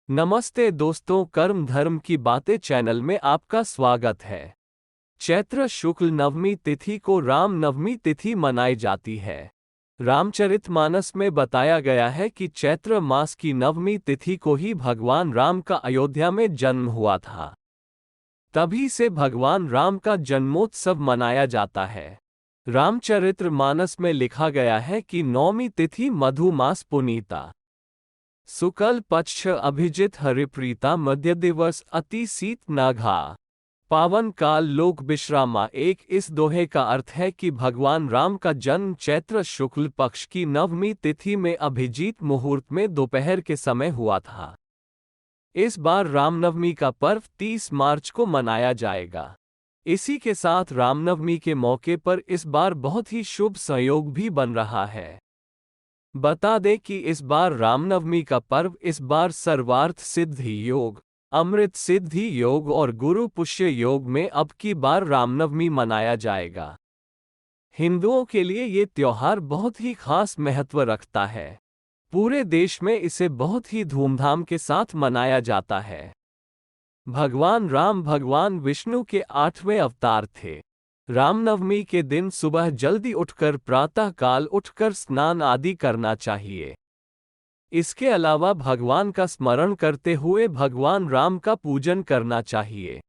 नमस्ते दोस्तों, कर्म धर्म की बातें चैनल में आपका स्वागत है। चैत्र शुक्ल नवमी तिथि को राम नवमी तिथि मनाई जाती है। रामचरितमानस में बताया गया है कि चैत्र मास की नवमी तिथि को ही भगवान राम का अयोध्या में जन्म हुआ था। तभी से भगवान राम का जन्मोत्सव मनाया जाता है। रामचरितमानस में लिखा गया है कि नौमी तिथि मधु मास पुनीता, शुक्ल पक्ष अभिजित हरिप्रीता, मध्य दिवस अति शीत नाघा, पावन काल लोक विश्रामा। इस दोहे का अर्थ है कि भगवान राम का जन्म चैत्र शुक्ल पक्ष की नवमी तिथि में अभिजीत मुहूर्त में दोपहर के समय हुआ था। इस बार रामनवमी का पर्व 30 मार्च को मनाया जाएगा। इसी के साथ रामनवमी के मौके पर इस बार बहुत ही शुभ संयोग भी बन रहा है। बता दें कि इस बार रामनवमी का पर्व इस बार सर्वार्थ सिद्धि योग, अमृत सिद्धि योग और गुरु पुष्य योग में अब की बार रामनवमी मनाया जाएगा। हिंदुओं के लिए ये त्योहार बहुत ही खास महत्व रखता है। पूरे देश में इसे बहुत ही धूमधाम के साथ मनाया जाता है। भगवान राम भगवान विष्णु के 8वें अवतार थे। रामनवमी के दिन सुबह जल्दी उठकर प्रातः काल उठकर स्नान आदि करना चाहिए। इसके अलावा भगवान का स्मरण करते हुए भगवान राम का पूजन करना चाहिए।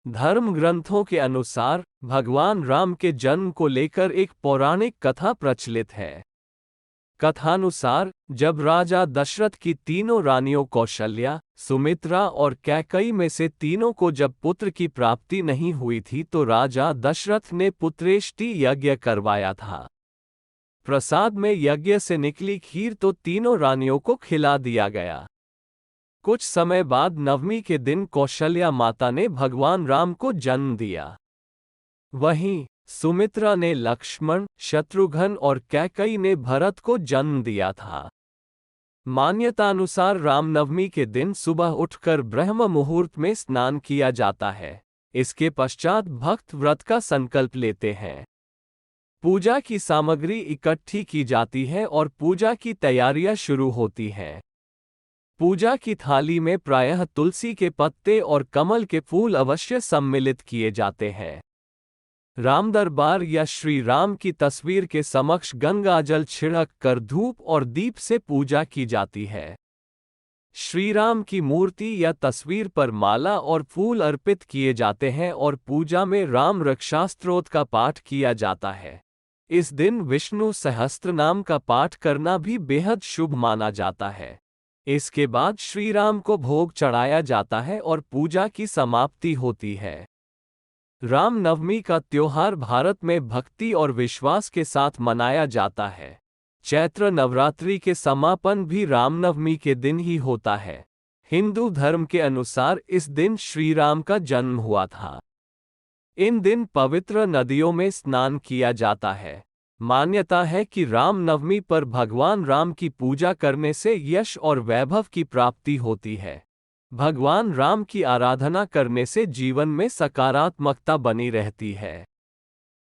धर्म ग्रंथों के अनुसार भगवान राम के जन्म को लेकर एक पौराणिक कथा प्रचलित है। कथानुसार जब राजा दशरथ की तीनों रानियों कौशल्या, सुमित्रा और कैकई में से तीनों को जब पुत्र की प्राप्ति नहीं हुई थी तो राजा दशरथ ने पुत्रेष्टि यज्ञ करवाया था। प्रसाद में यज्ञ से निकली खीर तो तीनों रानियों को खिला दिया गया। कुछ समय बाद नवमी के दिन कौशल्या माता ने भगवान राम को जन्म दिया। वहीं सुमित्रा ने लक्ष्मण, शत्रुघ्न और कैकई ने भरत को जन्म दिया था। मान्यतानुसार रामनवमी के दिन सुबह उठकर ब्रह्म मुहूर्त में स्नान किया जाता है। इसके पश्चात भक्त व्रत का संकल्प लेते हैं। पूजा की सामग्री इकट्ठी की जाती है और पूजा की तैयारियां शुरू होती हैं। पूजा की थाली में प्रायः तुलसी के पत्ते और कमल के फूल अवश्य सम्मिलित किए जाते हैं। राम दरबार या श्री राम की तस्वीर के समक्ष गंगाजल छिड़क कर धूप और दीप से पूजा की जाती है। श्री राम की मूर्ति या तस्वीर पर माला और फूल अर्पित किए जाते हैं और पूजा में राम रक्षास्तोत्र का पाठ किया जाता है। इस दिन विष्णु सहस्त्रनाम का पाठ करना भी बेहद शुभ माना जाता है। इसके बाद श्री राम को भोग चढ़ाया जाता है और पूजा की समाप्ति होती है। रामनवमी का त्योहार भारत में भक्ति और विश्वास के साथ मनाया जाता है। चैत्र नवरात्रि के समापन भी रामनवमी के दिन ही होता है। हिंदू धर्म के अनुसार इस दिन श्री राम का जन्म हुआ था। इन दिन पवित्र नदियों में स्नान किया जाता है। मान्यता है कि रामनवमी पर भगवान राम की पूजा करने से यश और वैभव की प्राप्ति होती है। भगवान राम की आराधना करने से जीवन में सकारात्मकता बनी रहती है।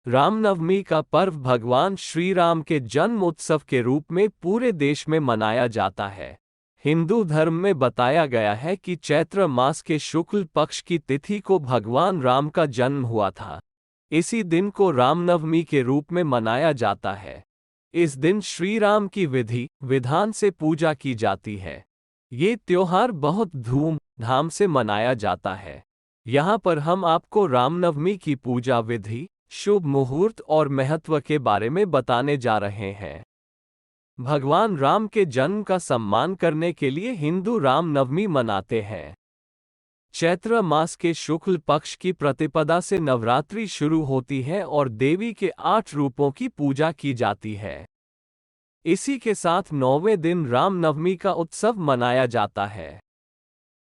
रामनवमी का पर्व भगवान श्री राम के जन्म उत्सव के रूप में पूरे देश में मनाया जाता है। हिंदू धर्म में बताया गया है कि चैत्र मास के शुक्ल पक्ष की तिथि को भगवान राम का जन्म हुआ था। इसी दिन को रामनवमी के रूप में मनाया जाता है। इस दिन श्री राम की विधि विधान से पूजा की जाती है। ये त्योहार बहुत धूमधाम से मनाया जाता है। यहाँ पर हम आपको रामनवमी की पूजा विधि, शुभ मुहूर्त और महत्व के बारे में बताने जा रहे हैं। भगवान राम के जन्म का सम्मान करने के लिए हिंदू रामनवमी मनाते हैं। चैत्र मास के शुक्ल पक्ष की प्रतिपदा से नवरात्रि शुरू होती है और देवी के 8 रूपों की पूजा की जाती है। इसी के साथ 9वें दिन रामनवमी का उत्सव मनाया जाता है।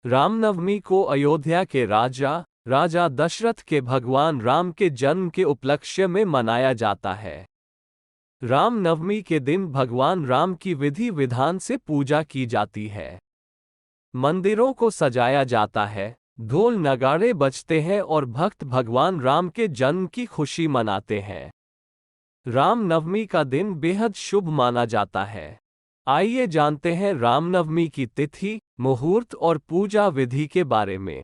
रामनवमी को अयोध्या के राजा दशरथ के भगवान राम के जन्म के उपलक्ष्य में मनाया जाता है। रामनवमी के दिन भगवान राम की विधि विधान से पूजा की जाती है। मंदिरों को सजाया जाता है, ढोल नगाड़े बजते हैं और भक्त भगवान राम के जन्म की खुशी मनाते हैं। रामनवमी का दिन बेहद शुभ माना जाता है। आइए जानते हैं रामनवमी की तिथि, मुहूर्त और पूजा विधि के बारे में।